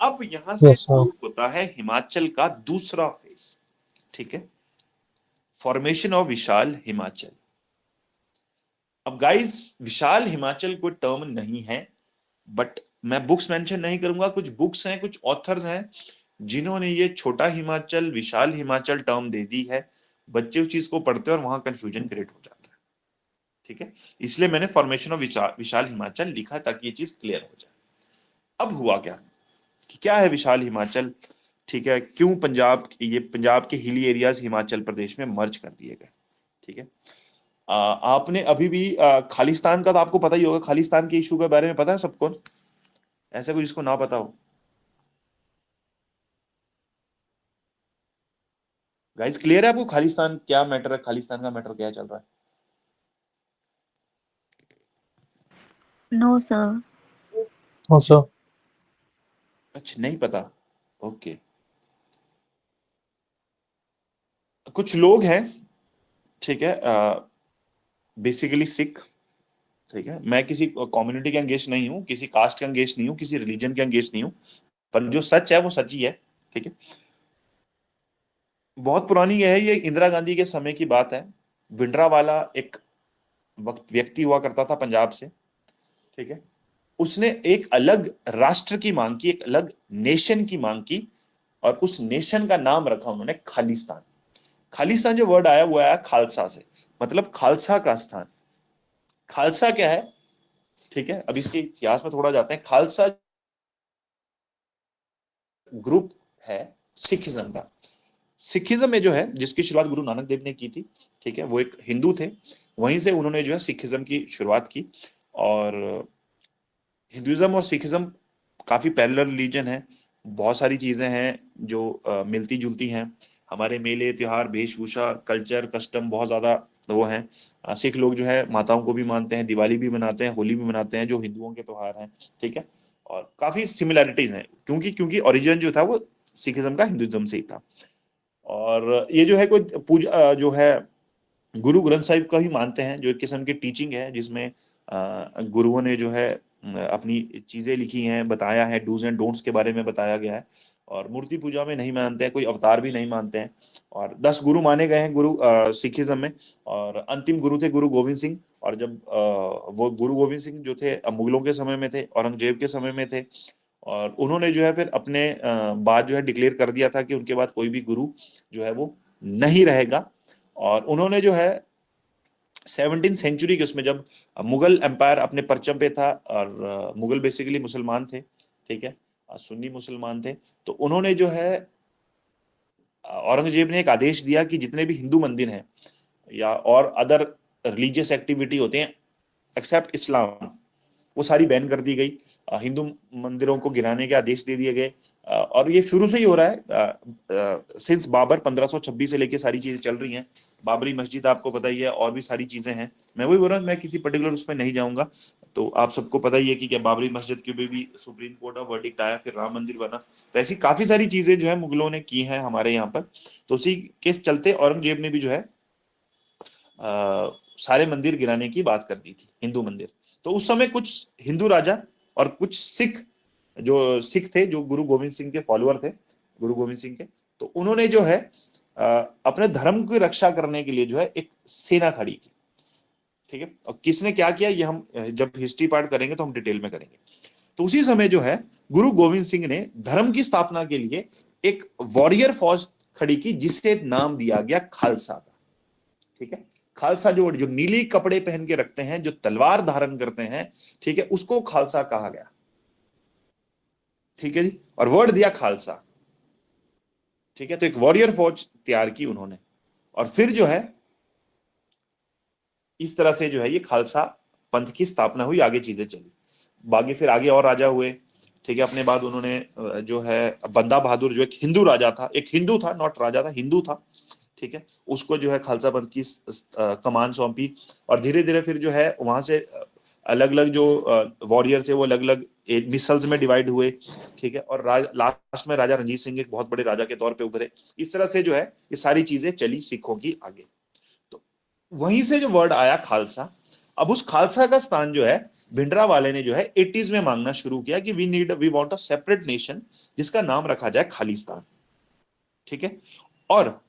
अब यहां से यस सर। शुरू होता है हिमाचल का दूसरा फेज। ठीक है, फॉर्मेशन ऑफ विशाल हिमाचल। अब गाइस, विशाल हिमाचल कोई टर्म नहीं है, बट मैं बुक्स मेंशन नहीं करूंगा। कुछ बुक्स हैं, कुछ ऑथर्स हैं जिन्होंने ये छोटा हिमाचल, विशाल हिमाचल टर्म दे दी है। बच्चे उस चीज को पढ़ते हैं और वहां कंफ्यूजन क्रिएट हो जाता है। ठीक है, इसलिए मैंने फॉर्मेशन ऑफ विशाल हिमाचल लिखा ताकि ये चीज क्लियर हो जाए। अब हुआ क्या कि क्या है विशाल हिमाचल? ठीक है, क्यों पंजाब के हिली एरियाज हिमाचल प्रदेश में मर्ज कर दिए गए? ठीक है, आपने अभी भी खालिस्तान का तो आपको पता ही होगा, खालिस्तान के इशू के बारे में पता है सबको? ऐसा कोई जिसको ना पता हो? गाइस क्लियर है आपको खालिस्तान क्या मैटर है? खालिस्तान का मैटर क्या चल रहा है? No sir. हाँ सर। अच्छा, नहीं पता, ओके। कुछ लोग हैं, ठीक है, बेसिकली सिख। ठीक है, मैं किसी कम्युनिटी के अंगेस्ट नहीं हूँ, किसी कास्ट के अंगेस्ट नहीं हूँ, किसी रिलीजन के अंगेस्ट नहीं हूँ, पर जो सच है वो सच ही है। ठीक है, बहुत पुरानी है ये, इंदिरा गांधी के समय की बात है। भिंडरावाला एक वक्त व्यक्ति हुआ करता था पंजाब से। ठीक है, उसने एक अलग राष्ट्र की मांग की, एक अलग नेशन की मांग की, और उस नेशन का नाम रखा उन्होंने खालिस्तान। खालिस्तान जो वर्ड आया वो आया खालसा से, मतलब खालसा का स्थान। खालसा क्या है? ठीक है, अब इसके इतिहास में थोड़ा जाते हैं। खालसा ग्रुप है सिखिज्म का। सिखिज्म में जो है, जिसकी शुरुआत गुरु नानक देव ने की थी, ठीक है, वो एक हिंदू थे, वहीं से उन्होंने जो है सिखिज्म की शुरुआत की। और हिंदुइज्म और सिखिज्म काफी पैरेलल रिलीजन है, बहुत सारी चीजें हैं जो मिलती जुलती हैं। हमारे मेले, त्योहार, वेशभूषा, कल्चर, कस्टम बहुत ज्यादा वो हैं। सिख लोग जो है माताओं को भी मानते हैं, दिवाली भी मनाते हैं, होली भी मनाते हैं, जो हिंदुओं के त्योहार हैं। ठीक है, और काफी सिमिलैरिटीज हैं, क्योंकि क्योंकि ओरिजिन जो था वो सिखिज्म का हिंदुइज्म से ही था। और ये जो है कोई पूजा जो है गुरु ग्रंथ साहिब का ही मानते हैं, जो एक किस्म की टीचिंग है, जिसमें गुरुओं ने जो है अपनी चीजें लिखी हैं, बताया है, डूज एंड डोंट्स के बारे में बताया गया है। और मूर्ति पूजा में नहीं मानते हैं, कोई अवतार भी नहीं मानते हैं। और 10 गुरु माने गए हैं गुरु सिखिज्म में, और अंतिम गुरु थे गुरु गोविंद सिंह। और जब वो गुरु गोविंद सिंह जो थे मुगलों के समय में थे, औरंगजेब के समय में थे, और उन्होंने जो है फिर अपने बाद जो है डिक्लेयर कर दिया था कि उनके बाद कोई भी गुरु जो है वो नहीं रहेगा। और उन्होंने जो है 17th सेंचुरी के उसमें, जब मुगल एम्पायर अपने परचम पे था, और मुगल बेसिकली मुसलमान थे, ठीक है, सुन्नी मुसलमान थे, तो उन्होंने जो है औरंगजेब ने एक आदेश दिया कि जितने भी हिंदू मंदिर हैं या और अदर रिलीजियस एक्टिविटी होते हैं एक्सेप्ट इस्लाम, वो सारी बैन कर दी गई। हिंदू मंदिरों को गिराने के आदेश दे दिए गए। और ये शुरू से ही हो रहा है, सिंस बाबर 1526 से लेके सारी चीजें चल रही हैं। बाबरी मस्जिद आपको पता ही है, और भी सारी चीजें हैं। मैं वही बोल रहा हूँ, मैं किसी पर्टिकुलर उसमें नहीं जाऊंगा। तो आप सबको पता ही है कि क्या बाबरी मस्जिद के भी सुप्रीम कोर्ट का वर्डिक्ट आया, फिर राम मंदिर बना। तो ऐसी काफी सारी चीजें जो है मुगलों ने की हैं हमारे यहाँ पर। तो उसी के चलते औरंगजेब ने भी जो है सारे मंदिर गिराने की बात कर दी थी, हिंदू मंदिर। तो उस समय कुछ हिंदू राजा और कुछ सिख थे, जो गुरु गोविंद सिंह के फॉलोअर थे, गुरु गोविंद सिंह के, तो उन्होंने जो है अपने धर्म की रक्षा करने के लिए जो है एक सेना खड़ी की। ठीक है, और किसने क्या किया ये हम जब हिस्ट्री पार्ट करेंगे तो हम डिटेल में करेंगे। तो उसी समय जो है गुरु गोविंद सिंह ने धर्म की स्थापना के लिए एक वॉरियर फौज खड़ी की जिससे नाम दिया गया खालसा का। ठीक है, खालसा जो जो नीली कपड़े पहन के रखते हैं, जो तलवार धारण करते हैं, ठीक है, उसको खालसा कहा गया। ठीक है जी, और वर्ड दिया खालसा। ठीक है, तो एक वॉरियर फौज तैयार की उन्होंने, और फिर जो है इस तरह से जो है ये खालसा पंथ की स्थापना हुई, आगे चीजें चली। बाकी फिर आगे और राजा हुए। ठीक है, अपने बाद उन्होंने जो है बंदा बहादुर जो एक हिंदू राजा था, एक हिंदू था, नॉट राजा था, हिंदू था। ठीक है, उसको जो है खालसा पंथ की कमान सौंपी, और धीरे धीरे फिर जो है वहां से अलग अलग जो वॉरियर थे वो अलग अलग मिसल्स में डिवाइड हुए। ठीक है, और लास्ट में राजा रणजीत सिंह एक बहुत बड़े राजा के तौर पे उभरे। इस तरह से जो है ये सारी चीजें चली सिखों की आगे। तो वहीं से जो वर्ड आया खालसा, अब उस खालसा का स्थान जो है भिंडरावाले ने जो है 80s में मांगना शुरू किया कि we want a separate nation जिसका नाम रखा जाए खालिस्तान। ठीक है, और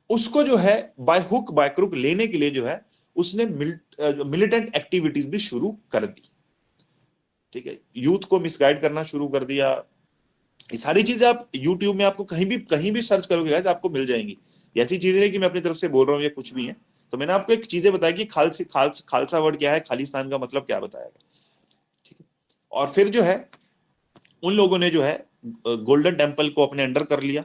उसको जो है बाय हुक बाय क्रुक लेने के लिए जो है उसने मिलिटेंट एक्टिविटीज भी शुरू कर दी। ठीक है, यूथ को मिसगाइड करना शुरू कर दिया। ये सारी चीजें आप यूट्यूब में आपको कहीं भी सर्च करोगे गाइस आपको मिल जाएंगी। ऐसी चीजें नहीं कि मैं अपनी तरफ से बोल रहा हूँ या कुछ भी है। तो मैंने आपको एक चीजें बताई कि खालसा वर्ड क्या है, खालिस्तान का मतलब क्या बताया गया। ठीक है, और फिर जो है उन लोगों ने जो है गोल्डन टेम्पल को अपने अंडर कर लिया,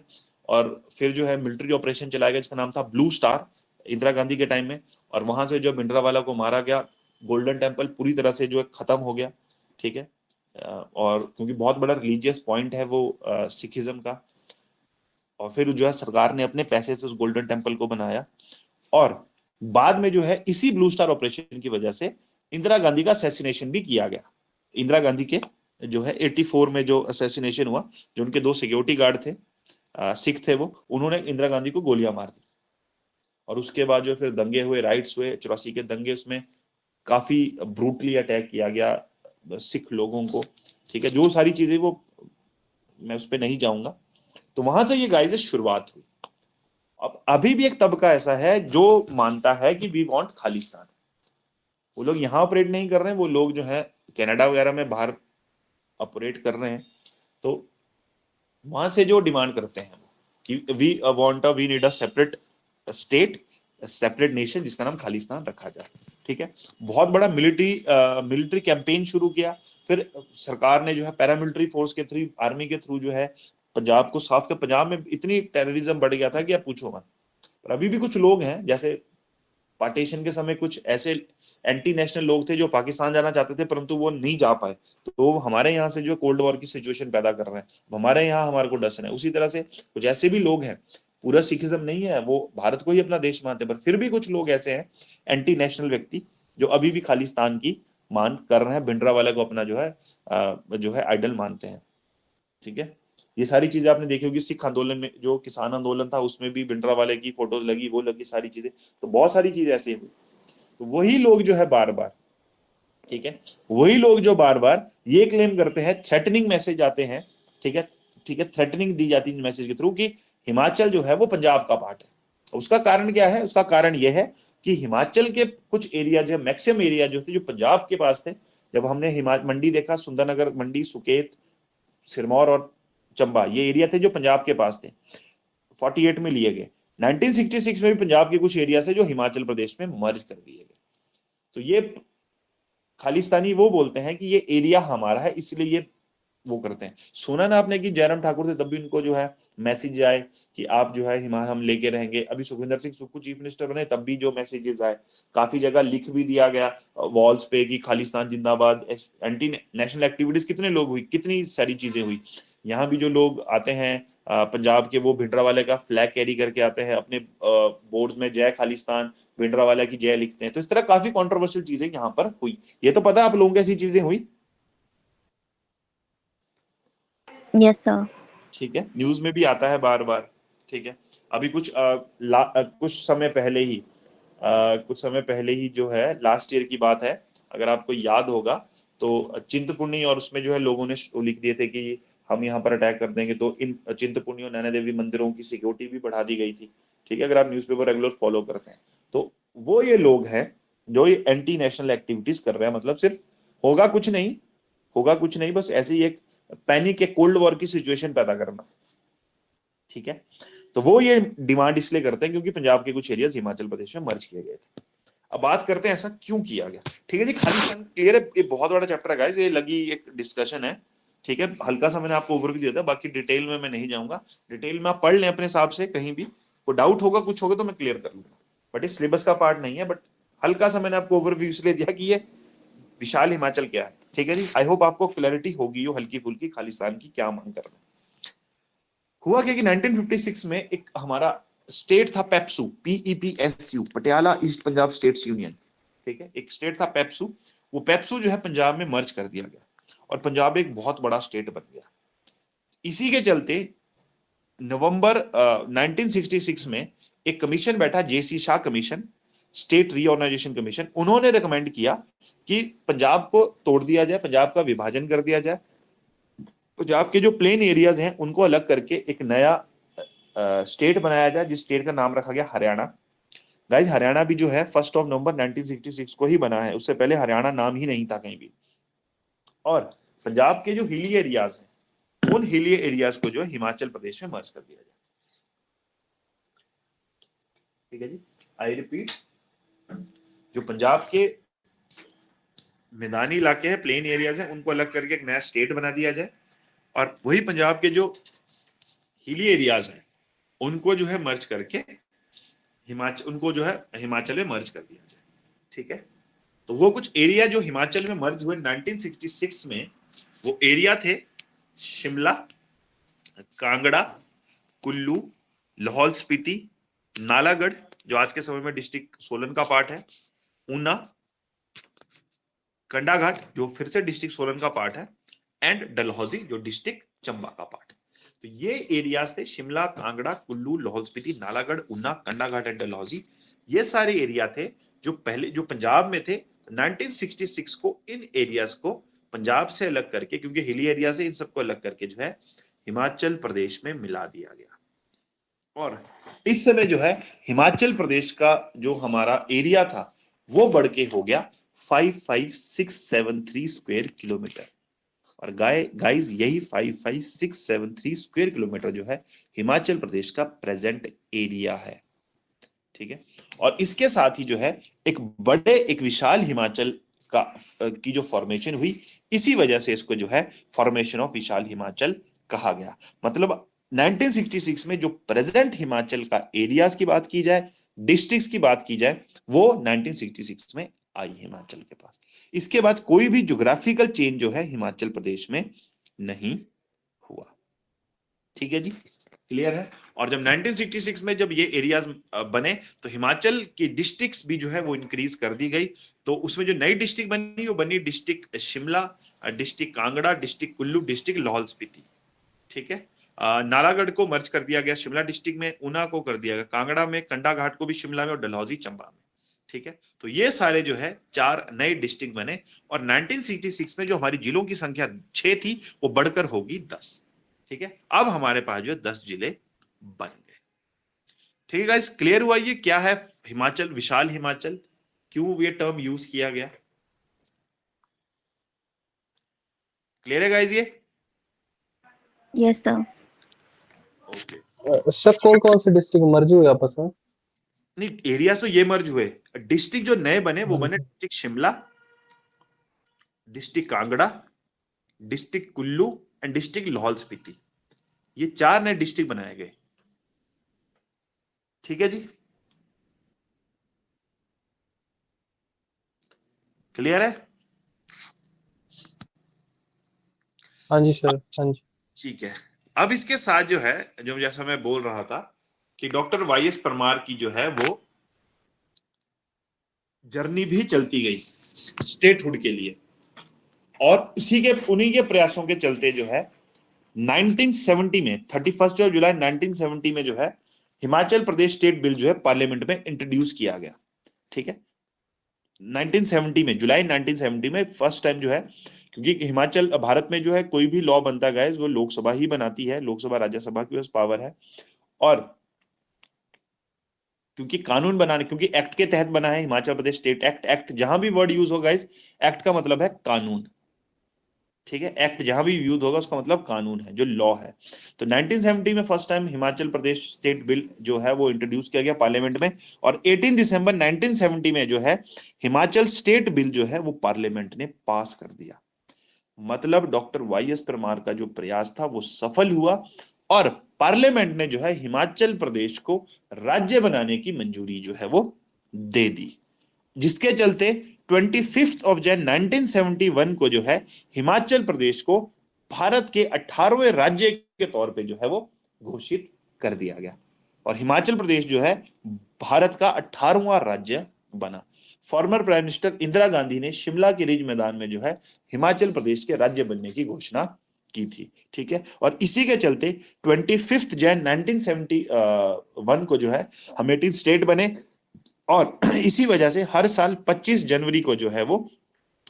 और फिर जो है मिलिट्री ऑपरेशन चलाया गया जिसका नाम था ब्लू स्टार, इंदिरा गांधी के टाइम में। और वहां से जो भिंडरावाला को मारा गया, गोल्डन टेम्पल पूरी तरह से जो है खत्म हो गया। ठीक है, और क्योंकि बहुत बड़ा रिलीजियस पॉइंट है वो सिखिज्म का। और फिर जो है सरकार ने अपने पैसे से उस गोल्डन टेम्पल को बनाया, और बाद में जो है इसी ब्लू स्टार ऑपरेशन की वजह से इंदिरा गांधी का असैसिनेशन भी किया गया। इंदिरा गांधी के जो है 84 में जो असैसिनेशन हुआ, जो उनके दो सिक्योरिटी गार्ड थे, सिख थे, वो उन्होंने इंदिरा गांधी को गोलियां मार दी। और उसके बाद जो फिर दंगे हुए, राइट्स हुए, 84 के दंगे, उसमें काफी ब्रूटली अटैक किया गया सिख लोगों को। ठीक है, जो सारी चीजें वो मैं उस पर नहीं जाऊंगा। तो वहां से ये गाइस शुरुआत हुई। अब अभी भी एक तबका ऐसा है जो मानता है कि वी वांट खालिस्तान। वो लोग यहाँ ऑपरेट नहीं कर रहे हैं, वो लोग जो है कनाडा वगैरह में बाहर ऑपरेट कर रहे हैं। तो वहां से जो डिमांड करते हैं कि we need a separate state, separate nation जिसका नाम खालिस्तान रखा जाए। ठीक है, बहुत बड़ा मिलिट्री कैंपेन शुरू किया। फिर सरकार ने जो है पैरामिलिट्री फोर्स के थ्रू, आर्मी के थ्रू जो है पंजाब को साफ कर। पंजाब में इतनी टेररिज्म बढ़ गया था कि आप पूछो मत। पर अभी भी कुछ लोग हैं, जैसे पार्टीशन के समय कुछ ऐसे एंटी नेशनल लोग थे जो पाकिस्तान जाना चाहते थे परंतु वो नहीं जा पाए, तो हमारे यहाँ से जो कोल्ड वॉर की सिचुएशन पैदा कर रहे हैं। हमारे यहाँ हमारे को डसन है। उसी तरह से कुछ ऐसे भी लोग हैं, पूरा सिखिज्म नहीं है, वो भारत को ही अपना देश मानते हैं, पर फिर भी कुछ लोग ऐसे हैं एंटी नेशनल व्यक्ति जो अभी भी खालिस्तान की मान कर रहे हैं, भिंडरावाला को अपना जो है आइडल मानते हैं। ठीक है, ये सारी चीजें आपने देखी होगी। सिख आंदोलन में जो किसान आंदोलन था उसमें भी भिंडरावाले की फोटोज लगी, वो लगी, सारी चीजें। तो बहुत सारी चीजें ऐसी हुई। तो वही लोग जो है बार बार, ठीक है, वही लोग जो बार बार ये क्लेम करते हैं, थ्रेटनिंग मैसेज आते हैं। ठीक है, ठीक है, थ्रेटनिंग दी जाती है मैसेज के थ्रू कि हिमाचल जो है वो पंजाब का पार्ट है। उसका कारण क्या है? उसका कारण यह है कि हिमाचल के कुछ एरिया जो है, मैक्सिमम एरिया जो थे जो पंजाब के पास थे, जब हमने हिमाचल मंडी देखा, सुंदरनगर मंडी, सुकेत, सिरमौर और चंबा, ये एरिया थे जो पंजाब के पास थे, 48 में लिए गए। 1966 में भी पंजाब के कुछ एरिया से जो हिमाचल प्रदेश में मर्ज कर दिए गए। तो ये खालिस्तानी वो बोलते हैं कि ये एरिया हमारा है, इसलिए ये वो करते हैं। सुना ना आपने कि जयराम ठाकुर थे, तब भी उनको जो है मैसेज आए कि आप जो है हिमाचल हम लेके रहेंगे। अभी सुखविंदर सिंह सुक्खू चीफ मिनिस्टर बने, तब भी जो मैसेजेस आए, काफी जगह लिख भी दिया गया वॉल्स पे कि खालिस्तान जिंदाबाद। एंटी नेशनल एक्टिविटीज कितने लोग हुई, कितनी सारी चीजें हुई। यहाँ भी जो लोग आते हैं पंजाब के, वो भिंडरावाले का फ्लैग कैरी करके आते हैं, अपने बोर्ड्स में जय खालिस्तान, भिंडरावाला की जय लिखते हैं। तो इस तरह काफी कॉन्ट्रोवर्शियल चीजें यहाँ पर हुई। ये तो पता है आप लोगों को ऐसी चीजें हुई? Yes, sir. ठीक है, न्यूज में भी आता है बार बार। ठीक है, अभी कुछ समय पहले ही जो है लास्ट ईयर की बात है, अगर आपको याद होगा तो चिंतपूर्णी, और उसमें जो है लोगों ने लिख दिए थे कि हम यहाँ पर अटैक कर देंगे, तो इन चिंतपूर्णी और नैना देवी मंदिरों की सिक्योरिटी भी बढ़ा दी गई थी। ठीक है, अगर आप न्यूज़पेपर रेगुलर फॉलो करते हैं तो वो ये लोग हैं जो ये एंटी नेशनल एक्टिविटीज कर रहे हैं। मतलब सिर्फ होगा कुछ नहीं, होगा कुछ नहीं, बस ऐसे ही एक पैनिक, एक कोल्ड वॉर की सिचुएशन पैदा करना। ठीक है, तो वो ये डिमांड इसलिए करते हैं क्योंकि पंजाब के कुछ एरियाज हिमाचल प्रदेश में मर्ज किए गए थे। अब बात करते हैं ऐसा क्यों किया गया। ठीक है जी, खालिस्तान क्लियर है, ये बहुत बड़ा चैप्टर है गाइस, ये लगी एक डिस्कशन है। ठीक है, हल्का सा मैंने आपको ओवरव्यू दिया था, बाकी डिटेल में मैं नहीं जाऊंगा। डिटेल में आप पढ़ लें अपने हिसाब से, कहीं भी कोई डाउट होगा, कुछ होगा तो मैं क्लियर कर लूंगा, बट इस सिलेबस का पार्ट नहीं है। बट हल्का सा मैंने आपको ओवरव्यू इसलिए दिया कि ये विशाल हिमाचल क्या है। ठीक है जी, आई होप आपको क्लैरिटी होगी हो हल्की फुल्की खालिस्तान की क्या मांग कर रहे हैं। हुआ क्या कि 1956 में एक हमारा स्टेट था PEPSU, PEPSU, Patiala east Punjab states union. ठीक है, एक स्टेट था पेप्सू, वो पेप्सू जो है पंजाब में मर्ज कर दिया गया और पंजाब एक बहुत बड़ा स्टेट बन गया। इसी के चलते नवंबर 1966 में एक कमीशन बैठा, JC Shah commission, state reorganisation commission. उन्होंने रिकमेंड किया कि पंजाब को तोड़ दिया जाए, पंजाब का विभाजन कर दिया जाए, पंजाब के जो प्लेन एरियाज हैं उनको अलग करके एक नया स्टेट बनाया जाए, जिस स्टेट का नाम रखा गया हरियाणा। गाइस, हरियाणा भी जो है 1 नवंबर 1966 को ही बना है, उससे पहले हरियाणा नाम ही नहीं था कहीं भी। और पंजाब के जो हिली एरियाज हैं, उन हिली एरियाज को जो है हिमाचल प्रदेश में मर्ज कर दिया जाए। ठीक है जी, आई रिपीट, जो पंजाब के मैदानी इलाके हैं, प्लेन एरियाज हैं, उनको अलग करके एक नया स्टेट बना दिया जाए, और वही पंजाब के जो हिली एरियाज हैं उनको जो है मर्ज करके उनको जो है हिमाचल में मर्ज कर दिया जाए। ठीक है, तो वो कुछ एरिया जो हिमाचल में मर्ज हुए 1966 में, वो एरिया थे शिमला, कांगड़ा, कुल्लू, लाहौल स्पीति, नालागढ़ जो आज के समय में डिस्ट्रिक्ट सोलन का पार्ट है, ऊना, कंडाघाट जो फिर से डिस्ट्रिक्ट सोलन का पार्ट है, एंड डलहौजी जो डिस्ट्रिक्ट चंबा का पार्ट है। तो ये एरियाज थे शिमला, कांगड़ा, कुल्लू, लाहौल स्पीति, नालागढ़, ऊना, कंडाघाट एंड डलहौजी। ये सारे एरिया थे जो पहले जो पंजाब में थे। 1966 को इन एरियाज को पंजाब से अलग करके, क्योंकि हिली एरिया से, इन सबको अलग करके जो है हिमाचल प्रदेश में मिला दिया गया। और इस समय जो है हिमाचल प्रदेश का जो हमारा एरिया था वो बढ़ के हो गया 55673 स्क्वायर किलोमीटर। और गाइस यही 55673 स्क्वायर किलोमीटर जो है हिमाचल प्रदेश का प्रेजेंट एरिया है। ठीक है, और इसके साथ ही जो है एक विशाल हिमाचल का की जो फॉर्मेशन हुई, इसी वजह से इसको जो है फॉर्मेशन ऑफ विशाल हिमाचल कहा गया। मतलब 1966 में जो प्रेजेंट हिमाचल का एरियाज की बात की जाए, डिस्ट्रिक्ट्स की बात की जाए, वो 1966 में आई हिमाचल के पास। इसके बाद कोई भी ज्योग्राफिकल चेंज जो है हिमाचल प्रदेश में नहीं हुआ। ठीक है जी, क्लियर है। और जब 1966 में जब ये एरियाज बने तो हिमाचल की डिस्ट्रिक्ट्स भी जो है वो इंक्रीज कर दी गई। तो उसमें जो नई डिस्ट्रिक्ट बनी वो बनी district Shimla, district Kangra, district Kullu, district Lahaul Spiti. ठीक है, नालागढ़ को मर्ज कर दिया गया शिमला डिस्ट्रिक्ट में, ऊना को कर दिया गया कांगड़ा में, कंडाघाट को भी शिमला में, और डलहौजी चंबा में। ठीक है, तो ये सारे जो है 4 नए डिस्ट्रिक्ट बने। और 1966 में जो हमारी जिलों की संख्या 6 थी वो बढ़कर होगी 10। ठीक है, अब हमारे पास जो है 10 जिले बन गए। ठीक है गाइस, क्लियर हुआ ये क्या है हिमाचल, विशाल हिमाचल, क्यों ये टर्म यूज किया गया? क्लियर है गाइस ये? Yes, sir. ओके, सर कौन कौन से डिस्ट्रिक्ट मर्ज हुए आपस में? नहीं एरिया तो ये मर्ज हुए, डिस्ट्रिक्ट जो नए बने वो बने district Shimla, district Kangra, district Kullu and district Lahaul Spiti. ये 4 नए डिस्ट्रिक्ट बनाए गए। ठीक है जी, क्लियर है? हाँ जी सर, हाँ जी। ठीक है, अब इसके साथ जो है, जो जैसा मैं बोल रहा था कि डॉक्टर YS परमार की जो है वो जर्नी भी चलती गई स्टेटहुड के लिए, और उन्हीं के प्रयासों के चलते जो है 1970 में 31 जुलाई 1970 में जो है हिमाचल प्रदेश स्टेट बिल जो है पार्लियामेंट में इंट्रोड्यूस किया गया। ठीक है, 1970 में, जुलाई 1970 में फर्स्ट टाइम जो है क्योंकि हिमाचल भारत में जो है कोई भी लॉ बनता गाइस वो लोकसभा ही बनाती है, लोकसभा राज्यसभा की बस पावर है। और क्योंकि कानून बनाने, क्योंकि एक्ट के तहत बना है हिमाचल प्रदेश स्टेट एक्ट। एक्ट जहां भी वर्ड यूज होगा इस एक्ट का मतलब है कानून, ठीक है। एक्ट जहां भी यूज होगा उसका मतलब कानून है, जो लॉ है। तो 1970 में first time Himachal Pradesh state bill जो है वो इंट्रोड्यूस किया गया पार्लियामेंट में, और 18 दिसंबर 1970 में जो है हिमाचल स्टेट बिल जो है वो पार्लियामेंट ने पास कर दिया। मतलब डॉक्टर वाई एस परमार का जो प्रयास था वो सफल हुआ, और पार्लियामेंट ने जो है हिमाचल प्रदेश को राज्य बनाने की मंजूरी जो है वो दे दी, जिसके चलते 25 1971 को जो है हिमाचल प्रदेश को भारत के 18वें राज्य के तौर पे जो है वो घोषित कर दिया गया, और हिमाचल प्रदेश जो है भारत का 18वां राज्य बना। Former prime minister Indira Gandhi ने शिमला के रिज मैदान में जो है हिमाचल प्रदेश के राज्य बनने की घोषणा की थी, ठीक है। और इसी के चलते 25 जैन 1971 को जो है हम 18 स्टेट बने, और इसी वजह से हर साल 25 जनवरी को जो है वो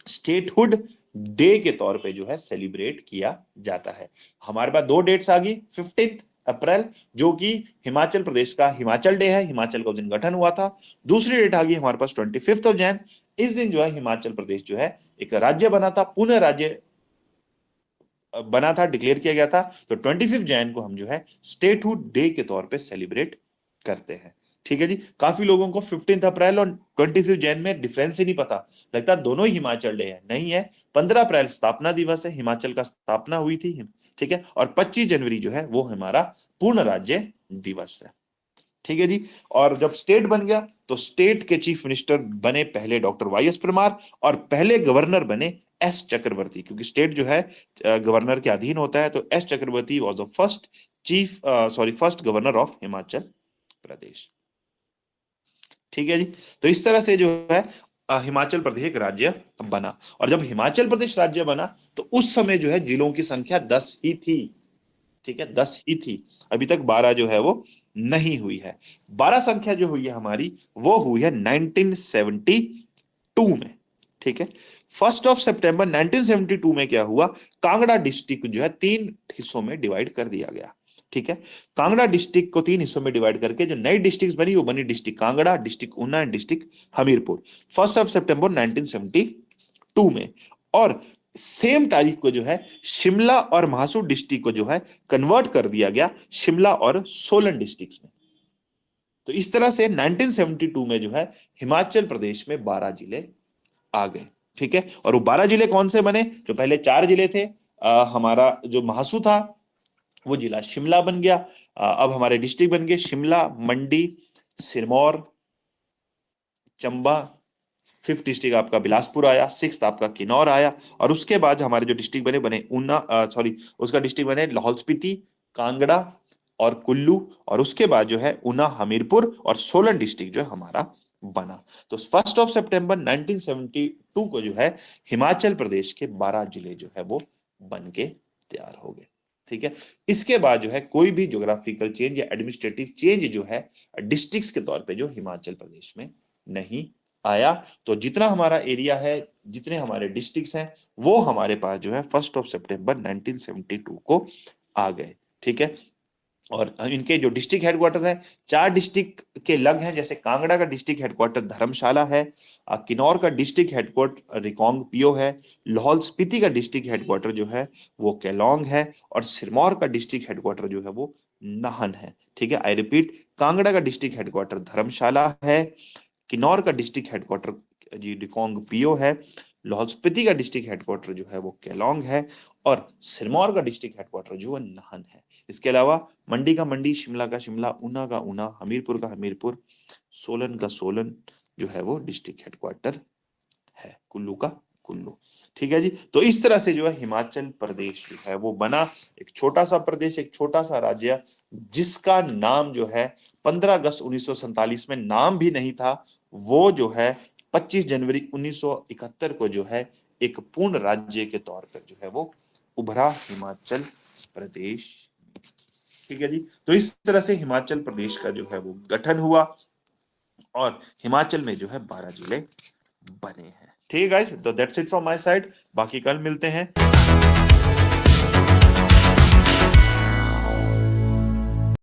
स्टेटहुड डे के तौर पे जो है सेलिब्रेट किया जाता है। हमारे पास दो डेट्स आ गई, 15 अप्रैल जो कि हिमाचल प्रदेश का हिमाचल डे है, हिमाचल का उस दिन गठन हुआ था। दूसरी डेट आ गई हमारे पास 25 जैन, इस दिन जो है हिमाचल प्रदेश जो है एक राज्य बना था, पुनः राज्य बना था, डिक्लेयर किया गया था। तो 25 जैन को हम जो है स्टेटहुड डे के तौर पे सेलिब्रेट करते हैं, ठीक है जी। काफी लोगों को 15 अप्रैल और 25 जैन में डिफरेंस ही नहीं पता, लगता दोनों ही हिमाचल डे है, नहीं है। 15 अप्रैल स्थापना दिवस है, हिमाचल का स्थापना हुई थी, ठीक है। और 25 जनवरी जो है वो हमारा पूर्ण राज्य दिवस है, ठीक है जी। और जब स्टेट बन गया तो स्टेट के चीफ मिनिस्टर बने पहले डॉक्टर वाई एस परमार, और पहले गवर्नर बने एस चक्रवर्ती, क्योंकि स्टेट जो है गवर्नर के अधीन होता है। तो S Chakravarti was the first governor of Himachal Pradesh, ठीक है जी। तो इस तरह से जो है हिमाचल प्रदेश एक राज्य बना, और जब हिमाचल प्रदेश राज्य बना तो उस समय जो है जिलों की संख्या 10 ही थी, ठीक है, 10 ही थी। अभी तक 12 जो है वो नहीं हुई है। 12 संख्या जो हुई है हमारी वो हुई है 1972 में, ठीक है। 1 सितंबर 1972 में क्या हुआ, कांगड़ा डिस्ट्रिक्ट जो है 3 हिस्सों में डिवाइड कर दिया गया, ठीक है। कांगड़ा डिस्ट्रिक्ट को 3 हिस्सों में डिवाइड करके जो नई डिस्ट्रिक्ट बनी वो बनी district Kangra, district Una and district Hamirpur, 1 सितंबर 1972 में। और सेम तारीख को जो है शिमला और महासू डिस्ट्रिक्ट को जो है कन्वर्ट कर दिया गया शिमला और सोलन डिस्ट्रिक्ट्स में। तो इस तरह से 1972 में जो है हिमाचल प्रदेश में 12 जिले आ गए, ठीक है। और वो 12 जिले कौन से बने, जो पहले 4 जिले थे, हमारा जो महासू था वो जिला शिमला बन गया। अब हमारे डिस्ट्रिक्ट बन गए शिमला, मंडी, सिरमौर, चंबा। 5th डिस्ट्रिक्ट आपका बिलासपुर आया, 6th आपका किन्नौर आया, और उसके बाद हमारे जो डिस्ट्रिक्ट बने बने ऊना, सॉरी उसका डिस्ट्रिक्ट बने लाहौल स्पीति, कांगड़ा और कुल्लू, और उसके बाद जो है ऊना, हमीरपुर और सोलन डिस्ट्रिक्ट जो है हमारा बना। तो 1 सितंबर 1972 को जो है हिमाचल प्रदेश के 12 जिले जो है वो बन के तैयार हो गए, ठीक है। इसके बाद जो है कोई भी ज्योग्राफिकल चेंज या एडमिनिस्ट्रेटिव चेंज जो है डिस्ट्रिक्ट्स के तौर पे जो हिमाचल प्रदेश में नहीं आया। तो जितना हमारा एरिया है, जितने हमारे डिस्ट्रिक्ट्स हैं, वो हमारे पास जो है 1 सितंबर 1972 को आ गए, ठीक है। और इनके जो डिस्ट्रिक्ट हेडक्वार्टर है 4 डिस्ट्रिक्ट के लग हैं, जैसे कांगड़ा का डिस्ट्रिक्ट हेडक्वार्टर धर्मशाला है, किन्नौर का डिस्ट्रिक्ट हेडक्वार्टर रिकांग पियो है, लाहौल स्पीति का डिस्ट्रिक्ट हेडक्वार्टर जो है वो केलोंग है, और सिरमौर का डिस्ट्रिक्ट हेडक्वार्टर जो है वो नाहन है, ठीक है। आई रिपीट, कांगड़ा का डिस्ट्रिक्ट हेडक्वार्टर धर्मशाला है, किन्नौर का डिस्ट्रिक्ट हेडक्वार्टर जी रिकांग पियो है, लाहौल स्पीति का डिस्ट्रिक्ट हेडक्वार्टर जो है वो केलोंग है, और सिरमौर का डिस्ट्रिक्ट हेडक्वार्टर जो है नाहन है। इसके अलावा मंडी का मंडी, शिमला का शिमला, ऊना का ऊना, हमीरपुर का हमीरपुर, सोलन का सोलन जो है वो डिस्ट्रिक्ट हेडक्वार्टर है, कुल्लू का कुल्लू, ठीक है जी। तो इस तरह से जो है हिमाचल प्रदेश जो है वो बना, एक छोटा सा प्रदेश, एक छोटा सा राज्य, जिसका नाम जो है 15 अगस्त 1947 में नाम भी नहीं था, वो जो है 25 जनवरी 1971 को जो है एक पूर्ण राज्य के तौर पर जो है वो उभरा, हिमाचल प्रदेश, ठीक है जी। तो इस तरह से हिमाचल प्रदेश का जो है वो गठन हुआ, और हिमाचल में जो है 12 जिले बने हैं। ठीक है गाइस, तो that's it from my side, बाकी कल मिलते हैं।